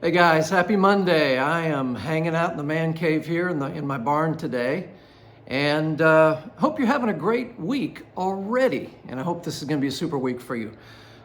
Hey guys, happy Monday. I am hanging out in the man cave here in my barn today, and hope you're having a great week already, and I hope this is going to be a super week for you.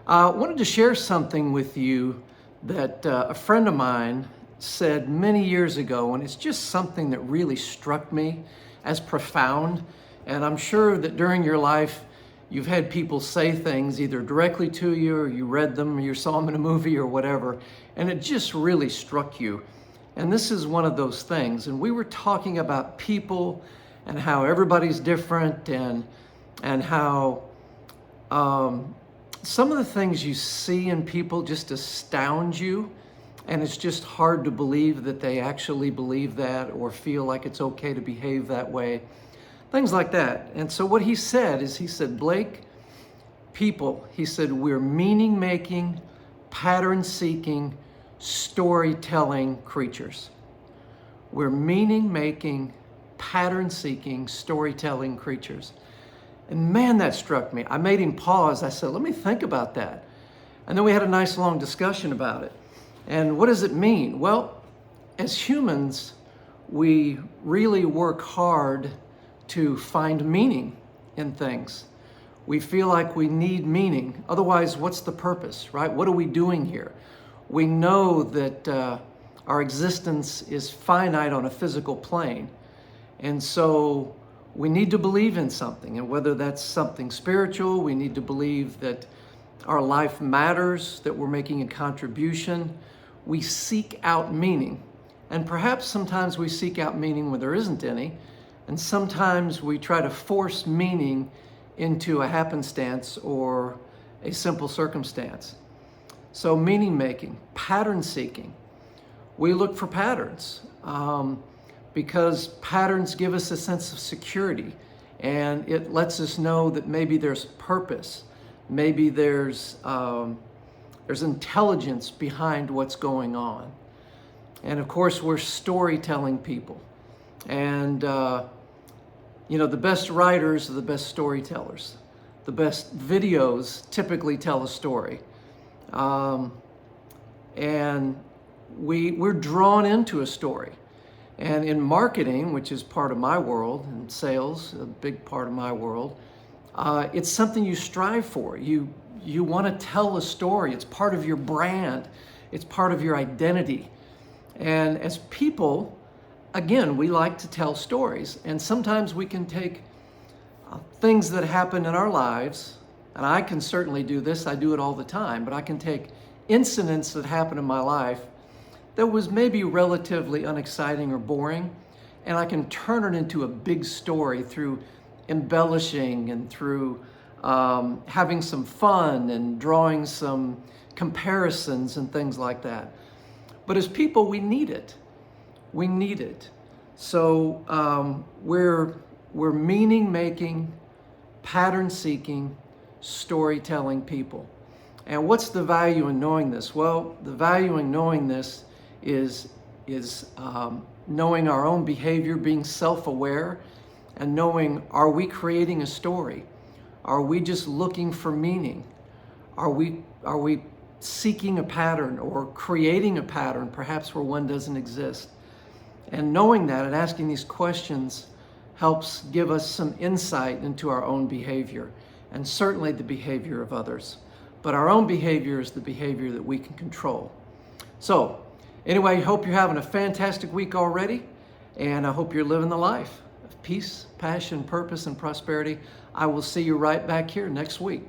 I wanted to share something with you that a friend of mine said many years ago, and it's just something that really struck me as profound, and I'm sure that during your life you've had people say things either directly to you, or you read them, or you saw them in a movie or whatever, and it just really struck you. And this is one of those things. And we were talking about people and how everybody's different, and how some of the things you see in people just astound you, and it's just hard to believe that they actually believe that or feel like it's okay to behave that way. Things like that. And so what he said is, he said, Blake, people, he said, we're meaning-making, pattern-seeking, storytelling creatures. We're meaning-making, pattern-seeking, storytelling creatures. And man, that struck me. I made him pause. I said, let me think about that. And then we had a nice long discussion about it. And what does it mean? Well, as humans, we really work hard to find meaning in things. We feel like we need meaning. Otherwise, what's the purpose, right? What are we doing here? We know that our existence is finite on a physical plane. And so we need to believe in something. And whether that's something spiritual, we need to believe that our life matters, that we're making a contribution. We seek out meaning. And perhaps sometimes we seek out meaning when there isn't any. And sometimes we try to force meaning into a happenstance or a simple circumstance. So meaning making, pattern seeking. We look for patterns because patterns give us a sense of security, and it lets us know that maybe there's purpose, maybe there's intelligence behind what's going on. And of course, we're storytelling people. And the best writers are the best storytellers. The best videos typically tell a story. And we're drawn into a story. And in marketing, which is part of my world, and sales, a big part of my world, it's something you strive for. You want to tell a story. It's part of your brand. It's part of your identity. And as people, again, we like to tell stories, and sometimes we can take things that happen in our lives, and I can certainly do this, I do it all the time, but I can take incidents that happen in my life that was maybe relatively unexciting or boring, and I can turn it into a big story through embellishing and through having some fun and drawing some comparisons and things like that. But as people, we need it. We need it. So we're meaning-making, pattern-seeking, storytelling people. And what's the value in knowing this? Well, the value in knowing this is knowing our own behavior, being self-aware, and knowing, are we creating a story? Are we just looking for meaning? Are we seeking a pattern or creating a pattern, perhaps where one doesn't exist? And knowing that and asking these questions helps give us some insight into our own behavior, and certainly the behavior of others. But our own behavior is the behavior that we can control. So anyway, I hope you're having a fantastic week already, and I hope you're living the life of peace, passion, purpose, and prosperity. I will see you right back here next week.